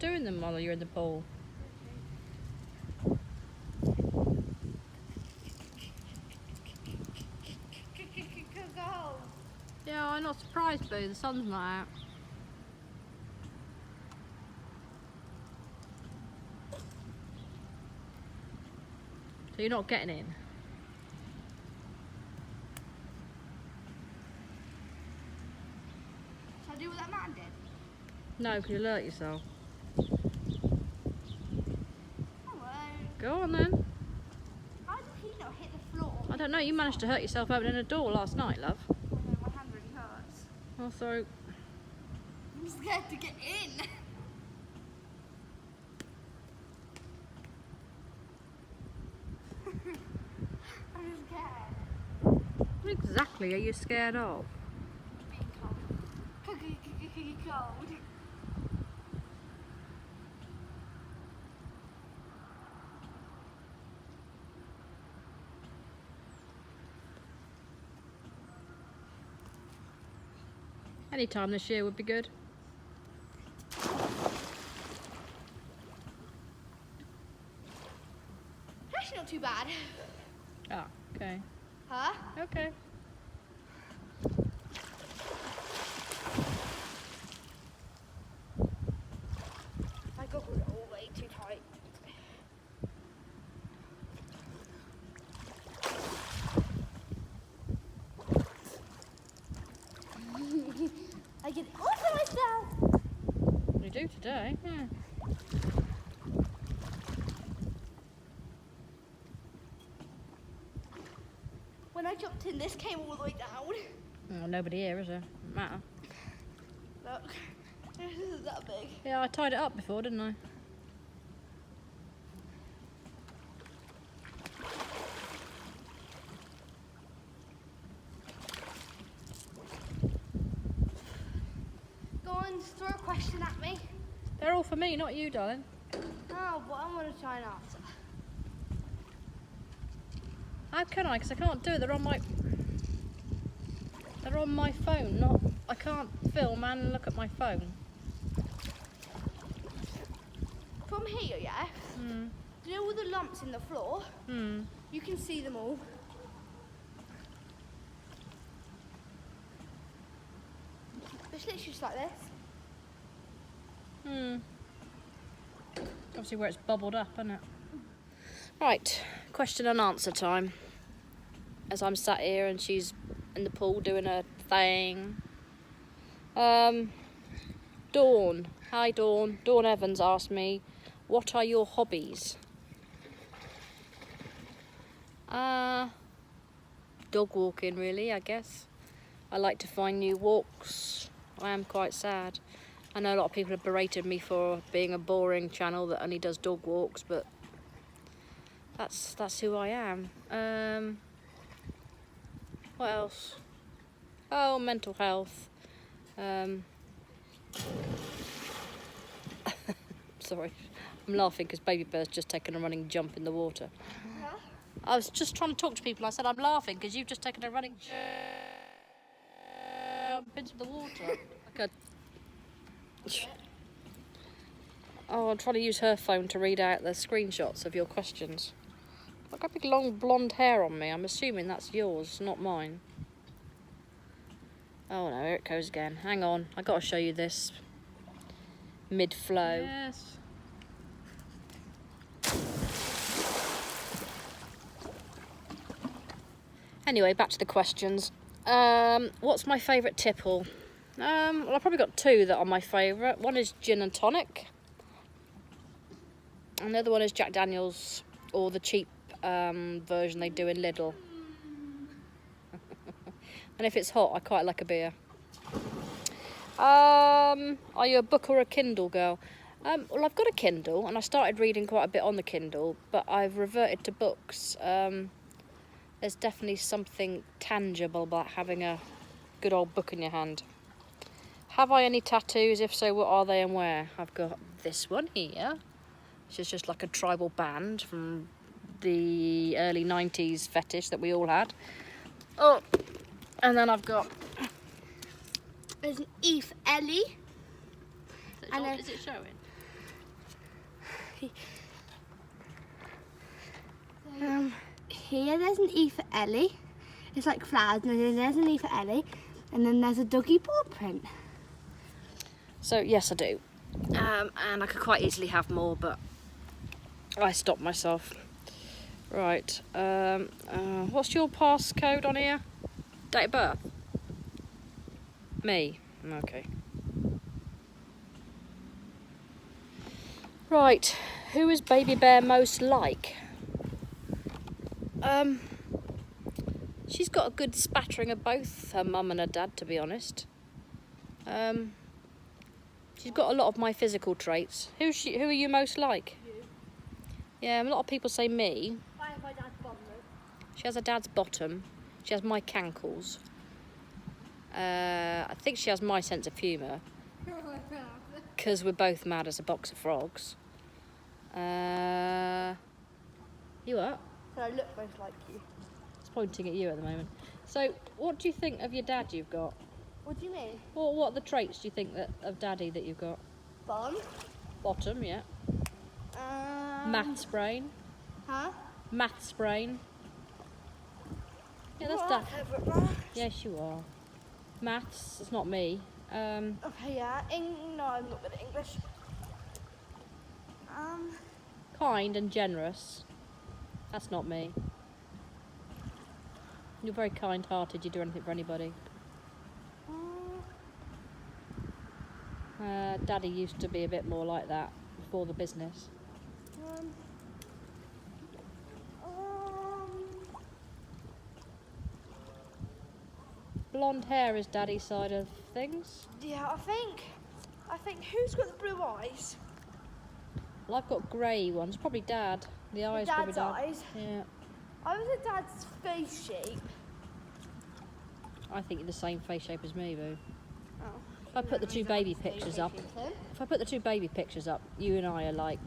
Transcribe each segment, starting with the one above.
doing them while you're in the pool. Yeah, I'm not surprised, Boo. The sun's not out. So you're not getting in? Shall I do what that man did? No, because you alert yourself. I won't. Go on then. How did he not hit the floor? I don't know, you managed to hurt yourself opening a door last night, love. Oh no, my hand really hurts. Also, I'm scared to get in. I'm scared. what exactly are you scared of? Being cold. Cold. Any time this year would be good. Actually not too bad. Ah, okay. Huh? Okay. My goggles are all way too tight. I get all to myself. You do today, yeah. When I jumped in, this came all the way down. Well, nobody here, is there? Doesn't matter. Look, this isn't that big. Yeah, I tied it up before, didn't I? Go on, throw a question at me. They're all for me, not you, darling. Oh, but I want to try and answer. How can I? Because I can't do it. They're on my phone. Not. I can't film and look at my phone. From here, yeah? Hmm. Do you know all the lumps in the floor? Hmm. You can see them all. It's literally just like this. Hmm. Obviously where it's bubbled up, isn't it? Right, question and answer time. As I'm sat here and she's in the pool doing her thing. Dawn. Hi, Dawn. Dawn Evans asked me, what are your hobbies? Dog walking, really, I guess. I like to find new walks. I am quite sad. I know a lot of people have berated me for being a boring channel that only does dog walks, but that's who I am. What else? Oh, mental health. Sorry, I'm laughing because Baby Bird's just taken a running jump in the water. Huh? I was just trying to talk to people. I said I'm laughing because you've just taken a running jump into the water. Like a... Oh, I'm trying to use her phone to read out the screenshots of your questions. I've got big long blonde hair on me. I'm assuming that's yours, not mine. Oh no, here it goes again. Hang on, I got to show you this mid-flow. Yes. Anyway, back to the questions. What's my favourite tipple? Well, I've probably got two that are my favourite. One is gin and tonic. And the other one is Jack Daniel's, or the cheap version they do in Lidl. And if it's hot, I quite like a beer. Are you a book or a Kindle girl? Well, I've got a Kindle, and I started reading quite a bit on the Kindle, but I've reverted to books. There's definitely something tangible about having a good old book in your hand. Have I any tattoos? If so, what are they and where? I've got this one here, which is just like a tribal band from the early 90s fetish that we all had. Oh, and then I've got... There's an Eve Ellie. Is it showing? Here there's an E for Ellie. It's like flowers, and then there's an E for Ellie, and then there's a doggy paw print. So yes, I do. And I could quite easily have more, but I stopped myself. Right. What's your passcode on here? Date of birth? Me. Okay. Right. Who is Baby Bear most like? She's got a good spattering of both her mum and her dad, to be honest. She's got a lot of my physical traits. Who are you most like? You. Yeah, a lot of people say me. I have my dad's bottom. She has her dad's bottom. She has my cankles. I think she has my sense of humour. Because we're both mad as a box of frogs. You what? So I look most like you. It's pointing at you at the moment. So, what do you think of your dad you've got? What do you mean? What are the traits do you think of daddy that you've got? Bum. Bottom, yeah. Maths brain. Huh? Maths brain. Yeah, that's that. Yes, you are. Maths, it's not me. Okay, yeah. No, I'm not good at English. Kind and generous. That's not me. You're very kind-hearted. You do anything for anybody. Daddy used to be a bit more like that before the business. Blonde hair is Daddy's side of things. Yeah, I think who's got the blue eyes? Well, I've got grey ones. Probably Dad. The eyes probably Dad's Dad. eyes? Yeah. I was at Dad's face shape. I think you're the same face shape as me, boo. Oh. If I put the two baby pictures up, you and I are like.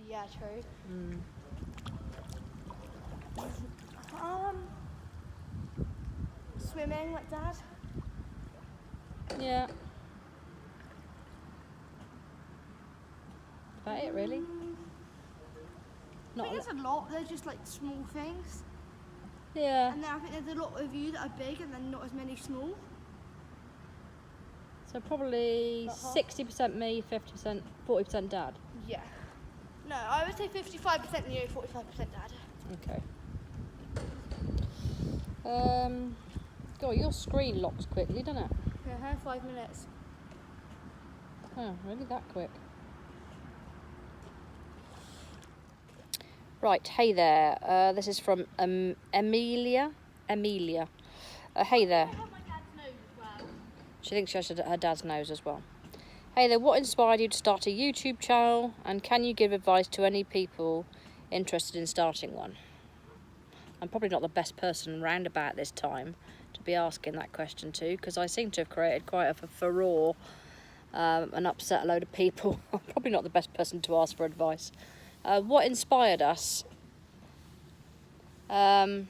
Yeah, true. Swimming like Dad. Yeah. About it, really. I think there's a lot. They're just like small things. Yeah. And then I think there's a lot of you that are big and then not as many small. So probably 60% me, 50%, 40% Dad. Yeah. No, I would say 55% you, 45% Dad. Okay. God, your screen locks quickly, doesn't it? Yeah, 5 minutes. Oh, really that quick? Right, hey there. This is from Amelia. Hey there. I have my dad's nose as well. She thinks she has her dad's nose as well. Hey there, what inspired you to start a YouTube channel? And can you give advice to any people interested in starting one? I'm probably not the best person round about this time to be asking that question to, because I seem to have created quite a furore and upset a load of people. I'm probably not the best person to ask for advice. What inspired us? I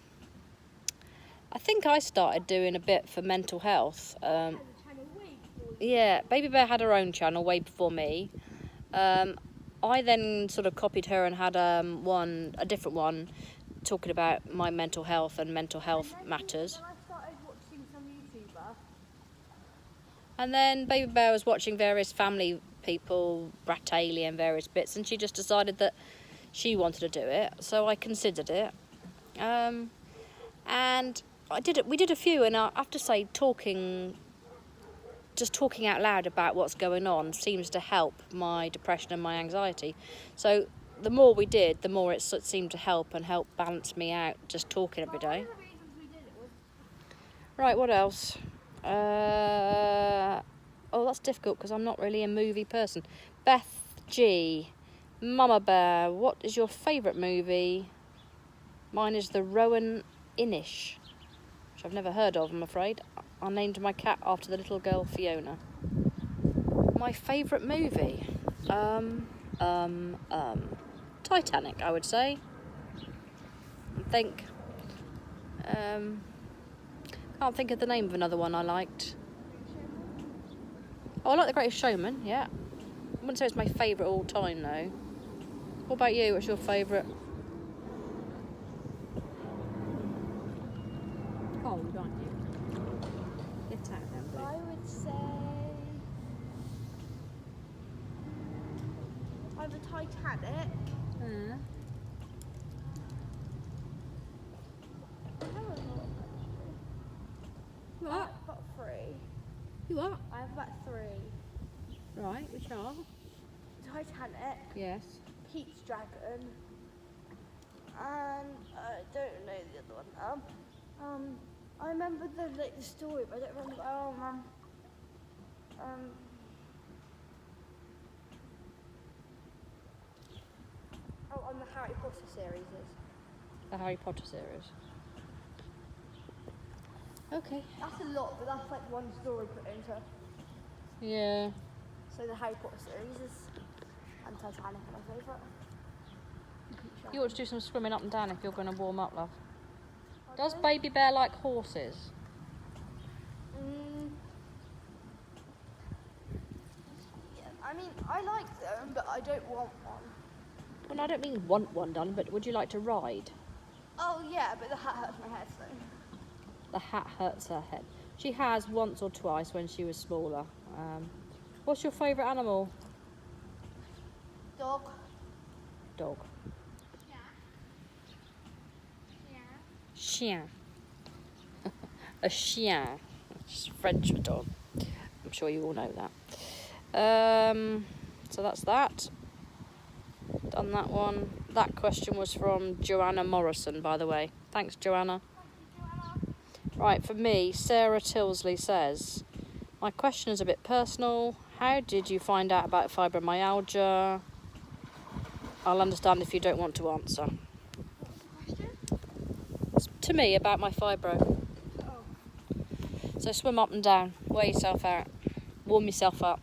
think I started doing a bit for mental health. Yeah, Baby Bear had her own channel way before me. I then sort of copied her and had a different one, talking about my mental health and mental health matters. Then I started watching some YouTuber. And then Baby Bear was watching various family people, Bratalia and various bits, and she just decided that she wanted to do it. So I considered it, and I did it. We did a few, and I have to say, talking out loud about what's going on seems to help my depression and my anxiety. So the more we did, the more it seemed to help balance me out, just talking every day. One of the reasons we did it was Right, what else? Oh, that's difficult because I'm not really a movie person. Beth G. Mama Bear, what is your favourite movie? Mine is The Rowan Inish, which I've never heard of, I'm afraid. I named my cat after the little girl Fiona. My favourite movie? Titanic, I would say. I think. Can't think of the name of another one I liked. Oh, I like The Greatest Showman, yeah. I wouldn't say it's my favourite all time, though. What about you? What's your favourite? Cold, aren't you? Get out then, Blue. I would say either Titanic. What? I've got 3. You what? I have about 3. Right, which are? Titanic, Yes. Pete's Dragon, and I don't know the other one. I remember the story, but I don't remember. On the Harry Potter series is. The Harry Potter series. Okay. That's a lot, but that's like one story put into. Yeah. So the Harry Potter series is, and Titanic are my favourite. You ought to do some swimming up and down if you're going to warm up, love. Does Baby Bear like horses? Yeah, I mean, I like them, but I don't want one. Well, I don't mean want one done, but would you like to ride? Oh yeah, but the hat hurts my head, so. The hat hurts her head. She has once or twice when she was smaller. What's your favourite animal? Dog. Dog. Chien. A chien. It's French for dog. I'm sure you all know that. So that's that. Done that one. That question was from Joanna Morrison, by the way. Thanks, Joanna. Right, for me, Sarah Tilsley says, my question is a bit personal. How did you find out about fibromyalgia? I'll understand if you don't want to answer. It's to me about my fibro. So swim up and down, wear yourself out, warm yourself up.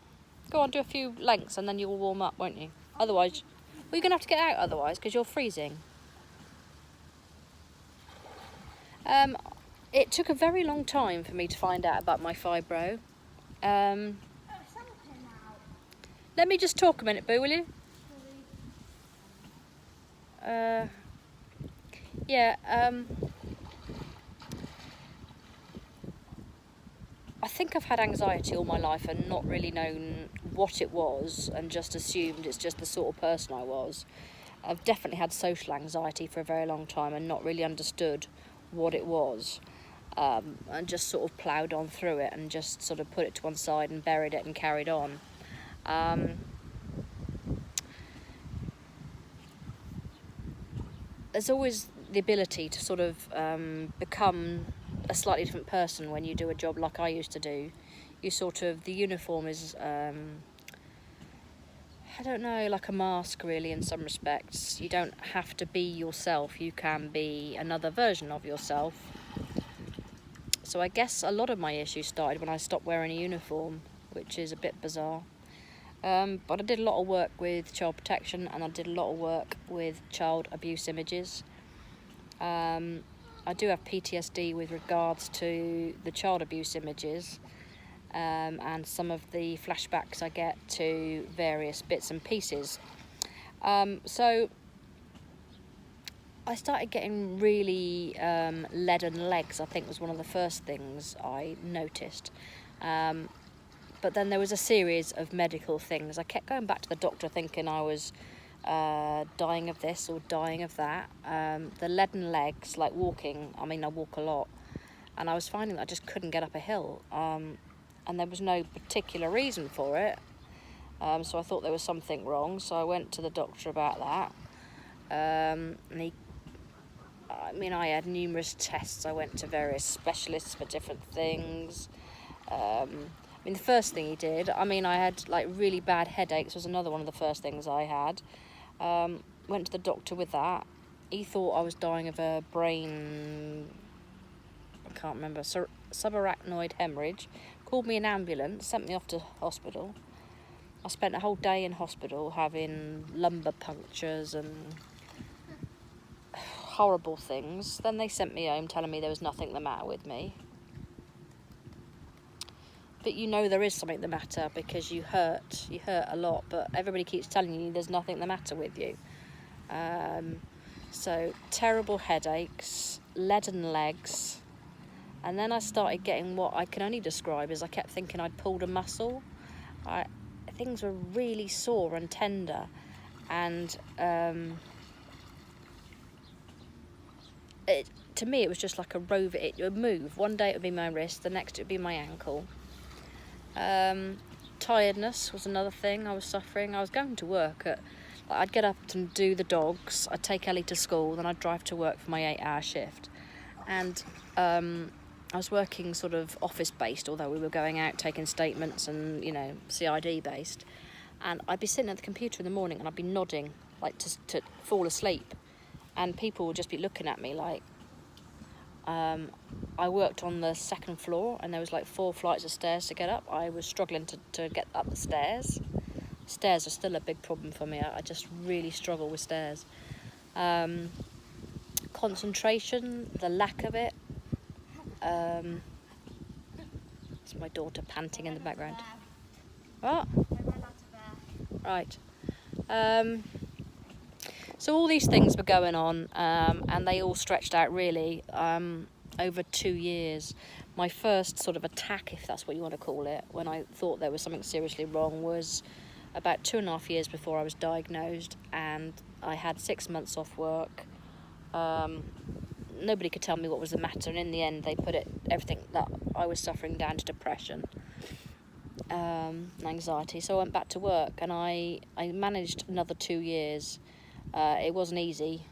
Go on, do a few lengths and then you'll warm up, won't you? Otherwise, well, you're going to have to get out otherwise because you're freezing. It took a very long time for me to find out about my fibro. Let me just talk a minute, Boo, will you? I think I've had anxiety all my life and not really known what it was and just assumed it's just the sort of person I was. I've definitely had social anxiety for a very long time and not really understood what it was, and just sort of ploughed on through it and just sort of put it to one side and buried it and carried on. There's always the ability to sort of become a slightly different person when you do a job like I used to do. You sort of, the uniform is, I don't know, like a mask really in some respects. You don't have to be yourself, you can be another version of yourself. So I guess a lot of my issues started when I stopped wearing a uniform, which is a bit bizarre. But I did a lot of work with child protection and I did a lot of work with child abuse images. I do have PTSD with regards to the child abuse images, and some of the flashbacks I get to various bits and pieces. So I started getting really leaden legs, I think was one of the first things I noticed. But then there was a series of medical things. I kept going back to the doctor thinking I was dying of this or dying of that. The leaden legs, like walking, I mean I walk a lot, and I was finding that I just couldn't get up a hill, and there was no particular reason for it, so I thought there was something wrong, so I went to the doctor about that, and I had numerous tests. I went to various specialists for different things. The first thing he did, I had like really bad headaches, was another one of the first things I had. Went to the doctor with that. He thought I was dying of a brain, I can't remember, subarachnoid hemorrhage. Called me an ambulance, sent me off to hospital. I spent a whole day in hospital having lumbar punctures and horrible things. Then they sent me home telling me there was nothing the matter with me. but you know there is something the matter because you hurt a lot, but everybody keeps telling you there's nothing the matter with you. So terrible headaches, leaden legs, and then I started getting what I can only describe as I kept thinking I'd pulled a muscle. Things were really sore and tender, and to me it was just like a rover. It would move. One day it would be my wrist, the next it would be my ankle. Tiredness was another thing I was suffering. I was going to work I'd get up and do the dogs, I'd take Ellie to school, then I'd drive to work for my 8-hour shift. And I was working sort of office-based, although we were going out taking statements and, you know, CID based. And I'd be sitting at the computer in the morning and I'd be nodding, like to fall asleep. And people would just be looking at me like, I worked on the second floor and there was like 4 flights of stairs to get up. I was struggling to get up the stairs. Stairs are still a big problem for me. I just really struggle with stairs. Concentration, the lack of it. It's my daughter panting in the background. What? Right. So all these things were going on, and they all stretched out really over 2 years. My first sort of attack, if that's what you want to call it, when I thought there was something seriously wrong, was about 2.5 years before I was diagnosed, and I had 6 months off work. Nobody could tell me what was the matter, and in the end they put everything that I was suffering down to depression, anxiety. So I went back to work, and I managed another 2 years. It wasn't easy,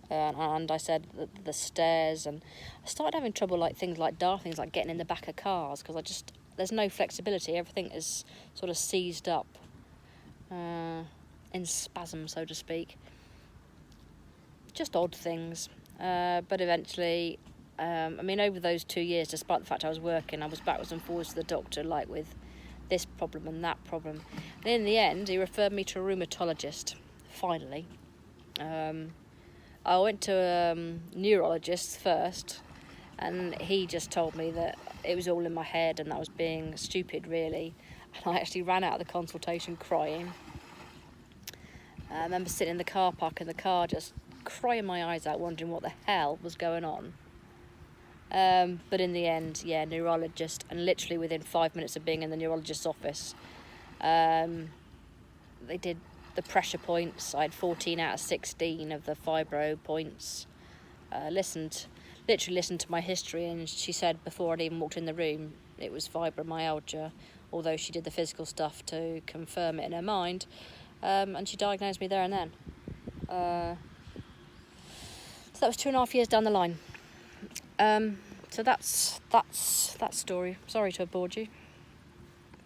and I said the stairs, and I started having trouble like things like daft things like getting in the back of cars, because there's no flexibility. Everything is sort of seized up, in spasm, so to speak. Just odd things. But eventually, over those 2 years, despite the fact I was working, I was backwards and forwards to the doctor, like with this problem and that problem. And in the end, he referred me to a rheumatologist, finally. I went to a neurologist first, and he just told me that it was all in my head and that I was being stupid, really. And I actually ran out of the consultation crying. I remember sitting in the car park in the car, just crying my eyes out, wondering what the hell was going on. But in the end, neurologist, and literally within 5 minutes of being in the neurologist's office, they did the pressure points. I had 14 out of 16 of the fibro points. Literally listened to my history, and she said before I'd even walked in the room it was fibromyalgia, although she did the physical stuff to confirm it in her mind, and she diagnosed me there and then. So that was 2.5 years down the line. So that's that story. Sorry to have bored you.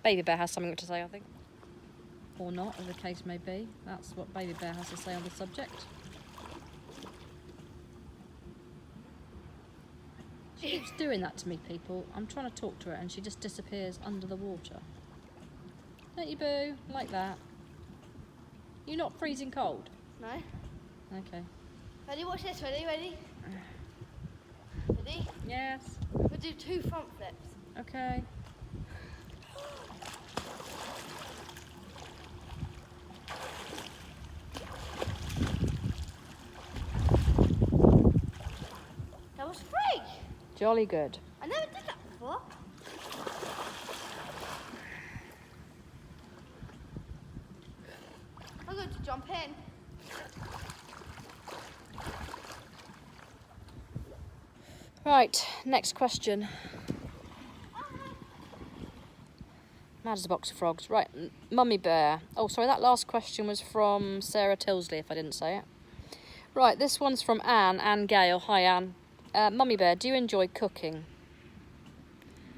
Baby Bear has something to say, I think. Or not, as the case may be. That's what Baby Bear has to say on the subject. She keeps doing that to me, people. I'm trying to talk to her and she just disappears under the water. Don't you, Boo? Like that. You're not freezing cold? No. Okay. Ready? Watch this. Ready? Ready? Ready? Yes. We'll do 2 front flips. Okay. That was 3. Jolly good. I never did that before. I'm going to jump in. Right, next question. Mad as a box of frogs. Right, Mummy Bear. Oh, sorry, that last question was from Sarah Tilsley, if I didn't say it. Right, this one's from Anne Gale. Hi, Anne. Mummy Bear, do you enjoy cooking?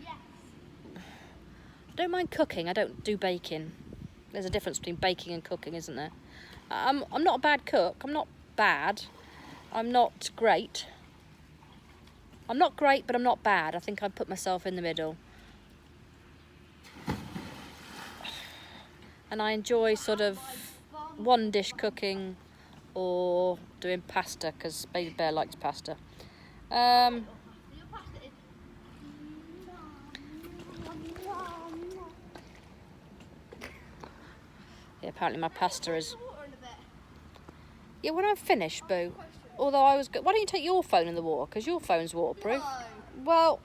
Yes. I don't mind cooking, I don't do baking. There's a difference between baking and cooking, isn't there? I'm not a bad cook. I'm not bad. I'm not great. I'm not great, but I'm not bad. I think I'd put myself in the middle. And I enjoy sort of one dish cooking or doing pasta, because Baby Bear likes pasta. Yeah, apparently my pasta is... Water in a bit. Yeah, when I'm finished, Boo. Although I was... Why don't you take your phone in the water? Because your phone's waterproof. No. Well...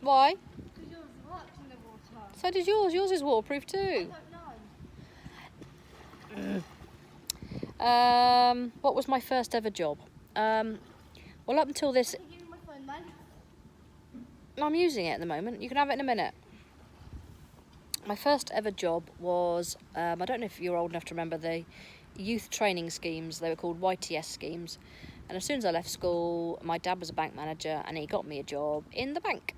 Why? Because yours works in the water. So does yours. Yours is waterproof too. I don't know. What was my first ever job? Well, up until this... Can you give me my phone, man? I'm using it at the moment. You can have it in a minute. My first ever job was... I don't know if you're old enough to remember the youth training schemes. They were called YTS schemes. And as soon as I left school, my dad was a bank manager and he got me a job in the bank.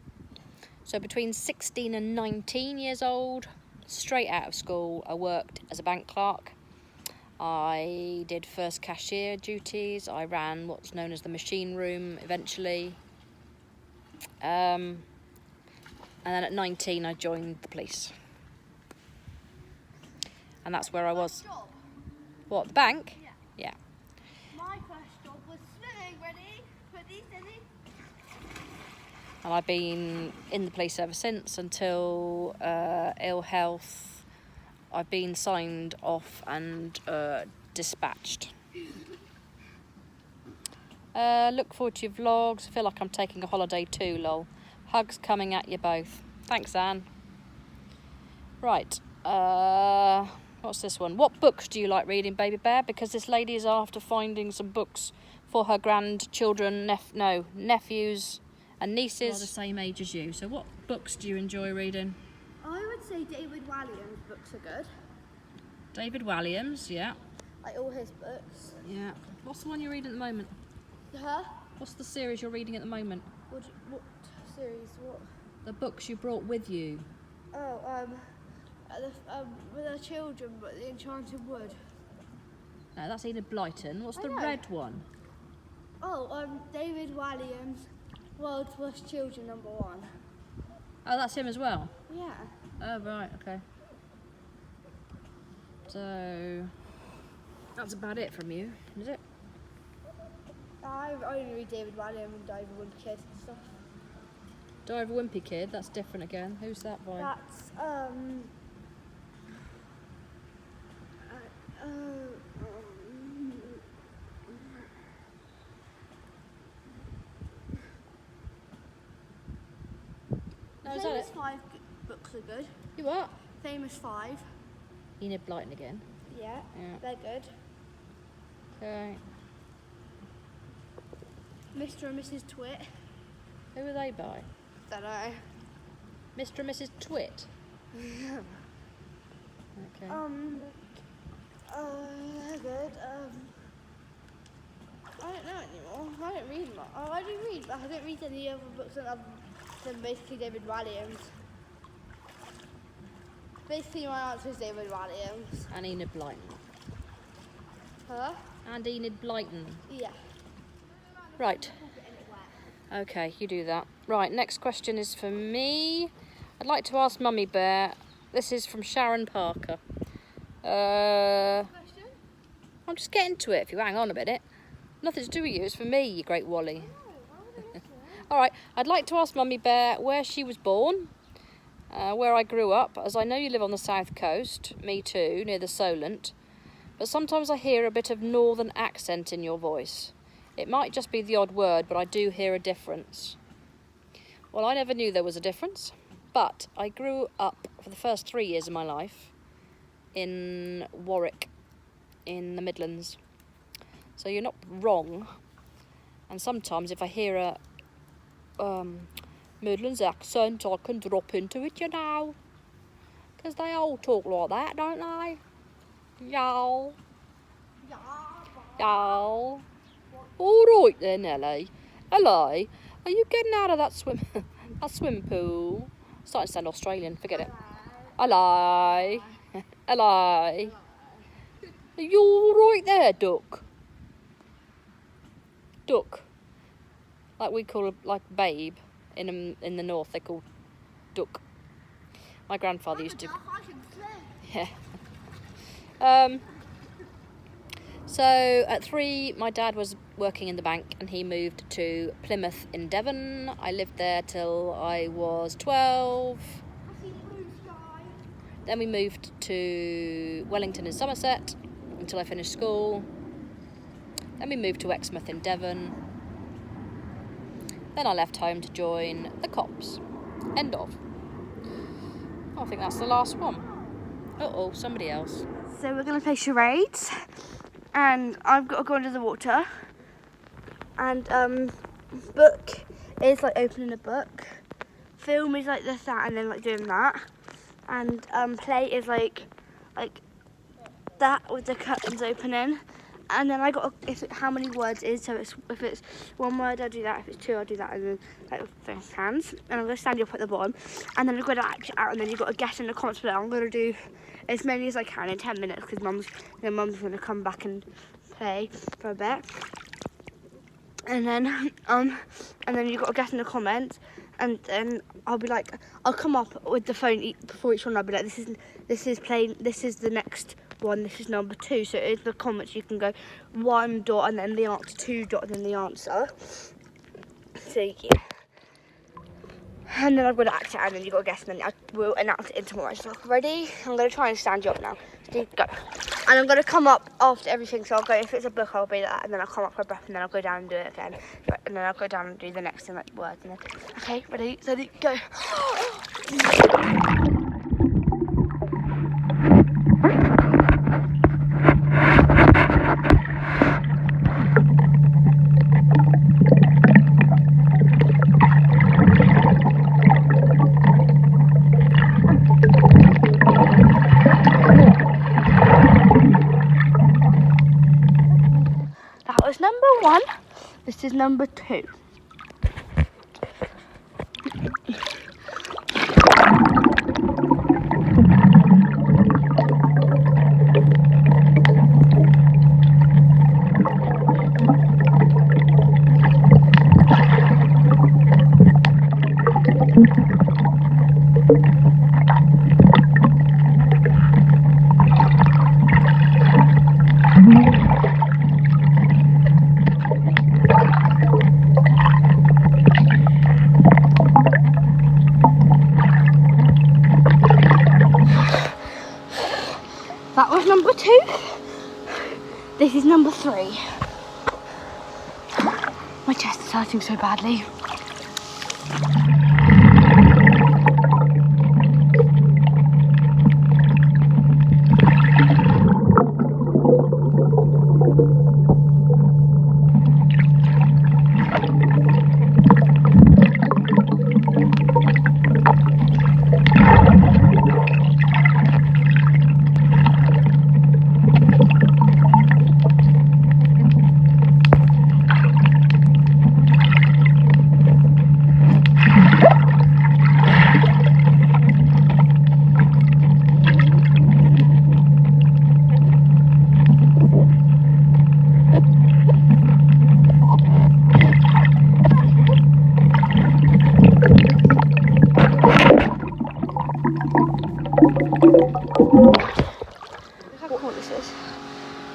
So between 16 and 19 years old, straight out of school, I worked as a bank clerk. I did first cashier duties. I ran what's known as the machine room eventually. And then at 19, I joined the police. And that's where I was. Job. What, the bank? Yeah. Yeah. My first job was swimming. Ready? Ready, steady. And I've been in the police ever since until ill health. I've been signed off and dispatched. Look forward to your vlogs. I feel like I'm taking a holiday too, lol. Hugs coming at you both. Thanks, Anne. Right. What's this one? What books do you like reading, Baby Bear? Because this lady is after finding some books for her grandchildren, nephews and nieces. Are the same age as you. So what books do you enjoy reading? I would say David Walliams' books are good. David Walliams, yeah. Like all his books. Yeah. What's the one you're reading at the moment? Huh? What's the series you're reading at the moment? What series? What? The books you brought with you. Oh, with the children, but the Enchanted Wood. No, that's Enid Blyton. What's I the know. red one? Oh, David Walliams' World's Worst Children #1. Oh, that's him as well? Yeah. Oh, right, okay. So, that's about it from you, is it? I only read David Walliams and Diver Wimpy Kid and stuff. Diver Wimpy Kid, that's different again. Who's that by? That's, No, is that Famous it? 5 books are good. You what? Famous 5. Enid Blyton again. Yeah, Yeah. they're good. Okay. Mr. and Mrs. Twit. Who are they by? Don't know. Mr. and Mrs. Twit. Okay. They're good. I don't know anymore. I don't read much. Oh, I do read, but I don't read any other books than basically David Walliams. Basically, my answer is David Walliams. And Enid Blyton. Huh? And Enid Blyton. Yeah. Right. Okay, you do that. Right, next question is for me. I'd like to ask Mummy Bear. This is from Sharon Parker. Question? I'm just getting to it if you hang on a minute. Nothing to do with you, it's for me, you great Wally. Alright, I'd like to ask Mummy Bear where she was born, where I grew up, as I know you live on the south coast, me too, near the Solent, but sometimes I hear a bit of northern accent in your voice. It might just be the odd word, but I do hear a difference. Well, I never knew there was a difference, but I grew up for the first 3 years of my life in Warwick, in the Midlands. So you're not wrong. And sometimes if I hear a Midlands accent, I can drop into it, you know. Because they all talk like that, don't they? Y'all. Y'all. All right then, Ellie. Ellie, are you getting out of that swim pool? Starting to sound Australian, forget it. Ellie. Ellie. Are you all right there, duck? Duck. Like we call like babe in the north, they call duck. My grandfather used to. Yeah. So at 3, my dad was working in the bank and he moved to Plymouth in Devon. I lived there till I was 12. Then we moved to Wellington in Somerset until I finished school. Then we moved to Exmouth in Devon. Then I left home to join the cops. End of. I think that's the last one. Uh-oh, somebody else. So we're going to play charades. And I've got to go under the water. And book is like opening a book. Film is like this, that, and then like doing that. And play is like that with the curtains opening. And then I got how many words is, so if it's one word I'll do that, if it's two I'll do that, and then like with the hands. And I'm going to stand you up at the bottom, and then I'm going to act it out, and then you've got to guess in the comments below. I'm going to do as many as I can in 10 minutes because mum's going to come back and play for a bit. And then you've got to guess in the comments, and then I'll be like, I'll come up with the phone before each one. I'll be like, this is playing, this is the next one, this is number 2. So in the comments you can go 1 dot and then the answer, 2 dot and then the answer. So yeah. And then I'm going to act it out, and then you've got to guess, and then I will announce it in tomorrow's vlog. Ready? I'm going to try and stand you up now. Steve, go. And I'm going to come up after everything, so I'll go, if it's a book, I'll be that, and then I'll come up for a breath, and then I'll go down and do it again. And then I'll go down and do the next thing, like words. And then, okay, ready, steady, go. That was number 1. This is number 2. That was number 2. This is number 3. My chest is hurting so badly.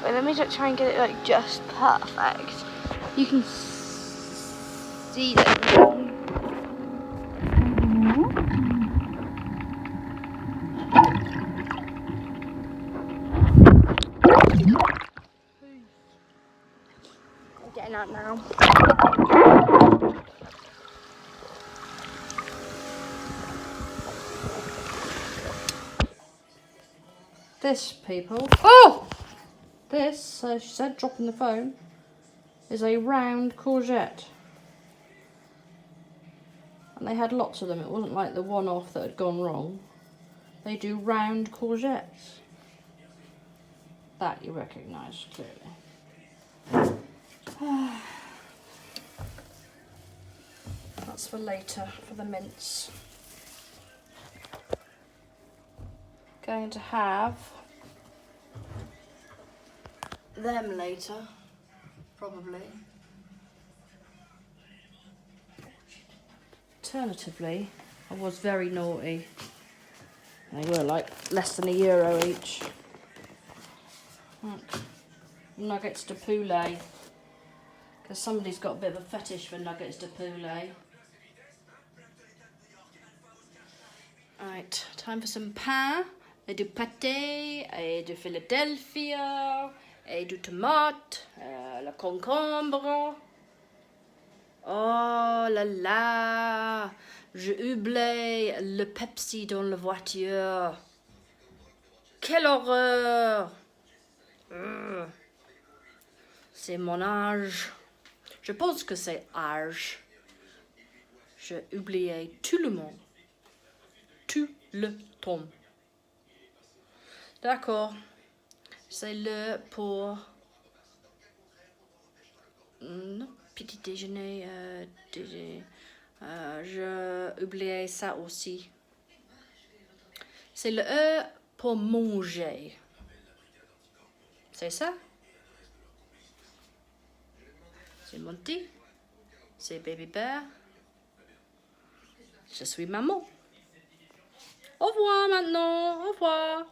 Wait, let me just try and get it like just perfect. You can see them. I'm getting out now. This, people. Oh! This, she said, dropping the phone, is a round courgette. And they had lots of them. It wasn't like the one-off that had gone wrong. They do round courgettes. That you recognise, clearly. That's for later, for the mince. Going to have them later, probably. Alternatively, I was very naughty. They were like less than €1 each. Look, nuggets de poulet. Because somebody's got a bit of a fetish for nuggets de poulet. Right, time for some pain et du pâté, et de Philadelphia, et du tomate, le concombre. Oh là là, je oublie le Pepsi dans la voiture. Quelle horreur! C'est mon âge. Je pense que c'est âge. J'ai oublié tout le monde. Tout le temps. D'accord. C'est l'heure pour... Non, petit déjeuner. J'ai oublié ça aussi. C'est l'heure pour manger. C'est ça? C'est Monty. C'est Baby Bear. Je suis maman. Au revoir maintenant. Au revoir.